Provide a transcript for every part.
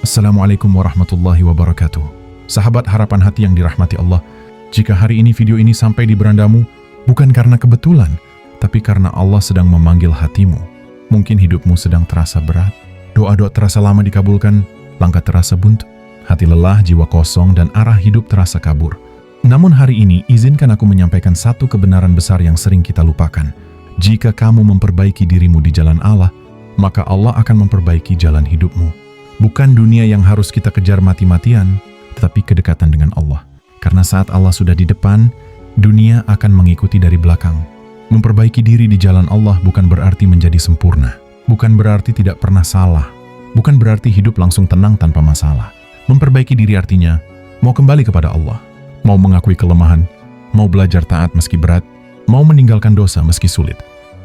Assalamualaikum warahmatullahi wabarakatuh. Sahabat harapan hati yang dirahmati Allah, jika hari ini video ini sampai di berandamu, bukan karena kebetulan, tapi karena Allah sedang memanggil hatimu. Mungkin hidupmu sedang terasa berat, doa-doa terasa lama dikabulkan, langkah terasa buntu, hati lelah, jiwa kosong, dan arah hidup terasa kabur. Namun hari ini, izinkan aku menyampaikan satu kebenaran besar yang sering kita lupakan. Jika kamu memperbaiki dirimu di jalan Allah, maka Allah akan memperbaiki jalan hidupmu. Bukan dunia yang harus kita kejar mati-matian, tetapi kedekatan dengan Allah. Karena saat Allah sudah di depan, dunia akan mengikuti dari belakang. Memperbaiki diri di jalan Allah bukan berarti menjadi sempurna. Bukan berarti tidak pernah salah. Bukan berarti hidup langsung tenang tanpa masalah. Memperbaiki diri artinya, mau kembali kepada Allah. Mau mengakui kelemahan, mau belajar taat meski berat, mau meninggalkan dosa meski sulit.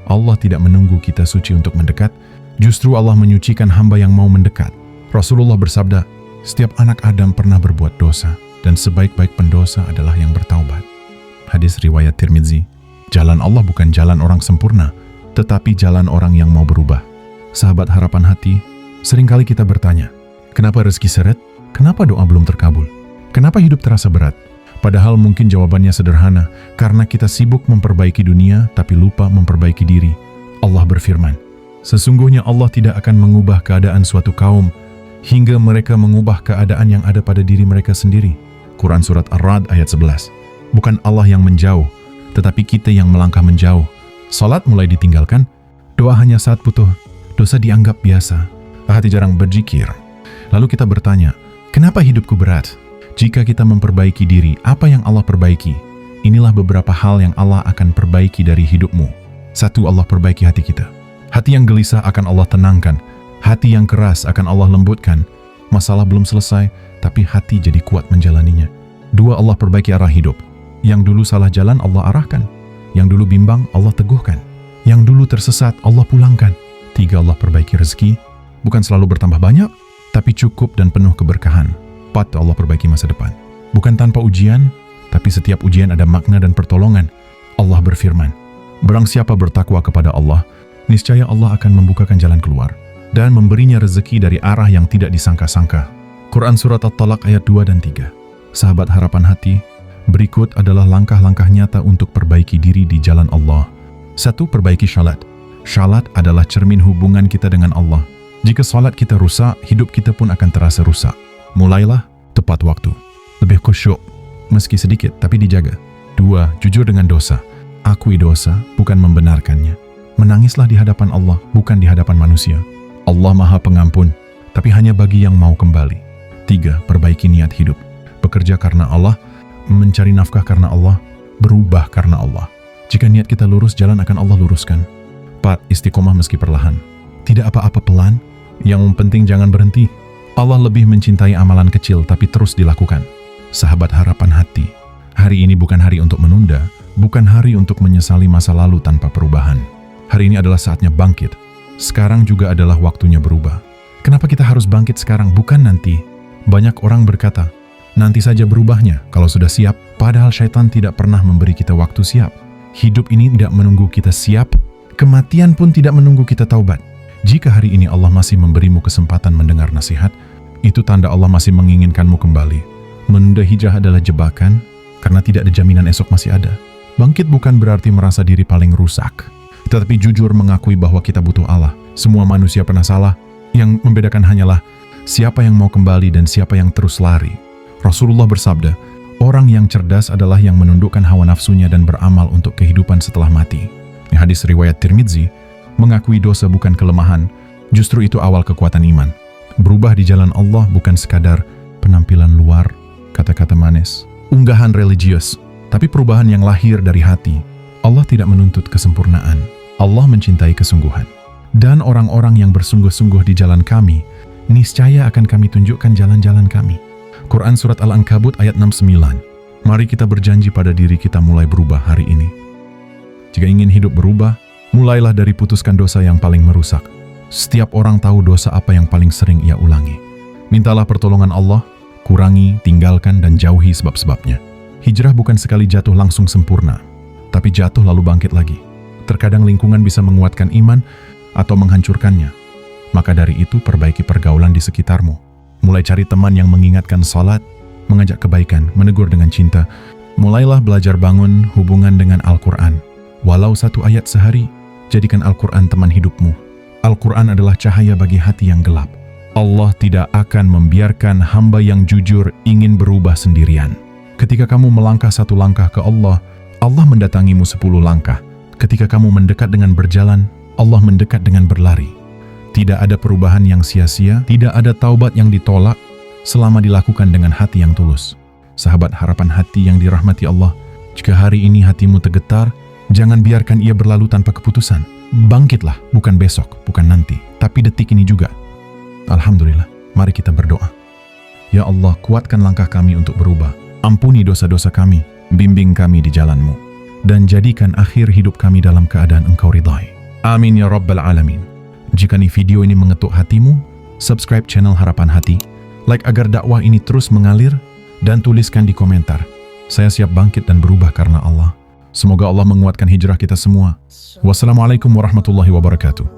Allah tidak menunggu kita suci untuk mendekat, justru Allah menyucikan hamba yang mau mendekat. Rasulullah bersabda, setiap anak Adam pernah berbuat dosa, dan sebaik-baik pendosa adalah yang bertaubat. Hadis riwayat Tirmidzi. Jalan Allah bukan jalan orang sempurna, tetapi jalan orang yang mau berubah. Sahabat harapan hati, seringkali kita bertanya, kenapa rezeki seret? Kenapa doa belum terkabul? Kenapa hidup terasa berat? Padahal mungkin jawabannya sederhana, karena kita sibuk memperbaiki dunia, tapi lupa memperbaiki diri. Allah berfirman, sesungguhnya Allah tidak akan mengubah keadaan suatu kaum, hingga mereka mengubah keadaan yang ada pada diri mereka sendiri. Quran Surat Ar-Ra'd ayat 11. Bukan Allah yang menjauh, tetapi kita yang melangkah menjauh. Salat mulai ditinggalkan, doa hanya saat butuh, dosa dianggap biasa, hati jarang berzikir. Lalu kita bertanya, kenapa hidupku berat? Jika kita memperbaiki diri, apa yang Allah perbaiki? Inilah beberapa hal yang Allah akan perbaiki dari hidupmu. 1. Allah perbaiki hati kita. Hati yang gelisah akan Allah tenangkan. Hati yang keras akan Allah lembutkan. Masalah belum selesai, tapi hati jadi kuat menjalaninya. 2. Allah perbaiki arah hidup. Yang dulu salah jalan Allah arahkan. Yang dulu bimbang Allah teguhkan. Yang dulu tersesat Allah pulangkan. 3. Allah perbaiki rezeki. Bukan selalu bertambah banyak, tapi cukup dan penuh keberkahan. 4. Allah perbaiki masa depan. Bukan tanpa ujian, tapi setiap ujian ada makna dan pertolongan. Allah berfirman, barang siapa bertakwa kepada Allah, niscaya Allah akan membukakan jalan keluar dan memberinya rezeki dari arah yang tidak disangka-sangka. Quran Surat At-Talaq ayat 2 dan 3. Sahabat harapan hati, berikut adalah langkah-langkah nyata untuk perbaiki diri di jalan Allah. 1. Perbaiki syalat. Syalat adalah cermin hubungan kita dengan Allah. Jika salat kita rusak, hidup kita pun akan terasa rusak. Mulailah tepat waktu. Lebih khusyuk, meski sedikit tapi dijaga. 2. Jujur dengan dosa. Akui dosa, bukan membenarkannya. Menangislah di hadapan Allah, bukan di hadapan manusia. Allah Maha Pengampun, tapi hanya bagi yang mau kembali. 3. Perbaiki niat hidup. Bekerja karena Allah, mencari nafkah karena Allah, berubah karena Allah. Jika niat kita lurus, jalan akan Allah luruskan. 4. Istiqomah meski perlahan. Tidak apa-apa pelan, yang penting jangan berhenti. Allah lebih mencintai amalan kecil, tapi terus dilakukan. Sahabat harapan hati, hari ini bukan hari untuk menunda, bukan hari untuk menyesali masa lalu tanpa perubahan. Hari ini adalah saatnya bangkit. Sekarang juga adalah waktunya berubah. Kenapa kita harus bangkit sekarang, bukan nanti? Banyak orang berkata, nanti saja berubahnya kalau sudah siap, padahal syaitan tidak pernah memberi kita waktu siap. Hidup ini tidak menunggu kita siap, kematian pun tidak menunggu kita taubat. Jika hari ini Allah masih memberimu kesempatan mendengar nasihat, itu tanda Allah masih menginginkanmu kembali. Menunda hijrah adalah jebakan, karena tidak ada jaminan esok masih ada. Bangkit bukan berarti merasa diri paling rusak, tetapi jujur mengakui bahwa kita butuh Allah. Semua manusia pernah salah, yang membedakan hanyalah siapa yang mau kembali dan siapa yang terus lari. Rasulullah bersabda, orang yang cerdas adalah yang menundukkan hawa nafsunya dan beramal untuk kehidupan setelah mati. Hadis riwayat Tirmidzi, mengakui dosa bukan kelemahan, justru itu awal kekuatan iman. Berubah di jalan Allah bukan sekadar penampilan luar, kata-kata manis, unggahan religius, tapi perubahan yang lahir dari hati. Allah tidak menuntut kesempurnaan. Allah mencintai kesungguhan. Dan orang-orang yang bersungguh-sungguh di jalan kami, niscaya akan kami tunjukkan jalan-jalan kami. Quran Surat Al-Ankabut ayat 69. Mari kita berjanji pada diri kita mulai berubah hari ini. Jika ingin hidup berubah, mulailah dari putuskan dosa yang paling merusak. Setiap orang tahu dosa apa yang paling sering ia ulangi. Mintalah pertolongan Allah, kurangi, tinggalkan, dan jauhi sebab-sebabnya. Hijrah bukan sekali jatuh langsung sempurna, tapi jatuh lalu bangkit lagi. Terkadang lingkungan bisa menguatkan iman atau menghancurkannya. Maka dari itu perbaiki pergaulan di sekitarmu. Mulai cari teman yang mengingatkan salat, mengajak kebaikan, menegur dengan cinta. Mulailah belajar bangun hubungan dengan Al-Quran. Walau 1 ayat sehari, jadikan Al-Quran teman hidupmu. Al-Quran adalah cahaya bagi hati yang gelap. Allah tidak akan membiarkan hamba yang jujur ingin berubah sendirian. Ketika kamu melangkah 1 langkah ke Allah, Allah mendatangimu 10 langkah. Ketika kamu mendekat dengan berjalan, Allah mendekat dengan berlari. Tidak ada perubahan yang sia-sia, tidak ada taubat yang ditolak, selama dilakukan dengan hati yang tulus. Sahabat harapan hati yang dirahmati Allah, jika hari ini hatimu tergetar, jangan biarkan ia berlalu tanpa keputusan. Bangkitlah, bukan besok, bukan nanti, tapi detik ini juga. Alhamdulillah, mari kita berdoa. Ya Allah, kuatkan langkah kami untuk berubah. Ampuni dosa-dosa kami, bimbing kami di jalan-Mu, dan jadikan akhir hidup kami dalam keadaan Engkau ridhai. Amin ya Rabbal Alamin. Jika video ini mengetuk hatimu, subscribe channel Harapan Hati, like agar dakwah ini terus mengalir, dan tuliskan di komentar, saya siap bangkit dan berubah karena Allah. Semoga Allah menguatkan hijrah kita semua. Wassalamualaikum warahmatullahi wabarakatuh.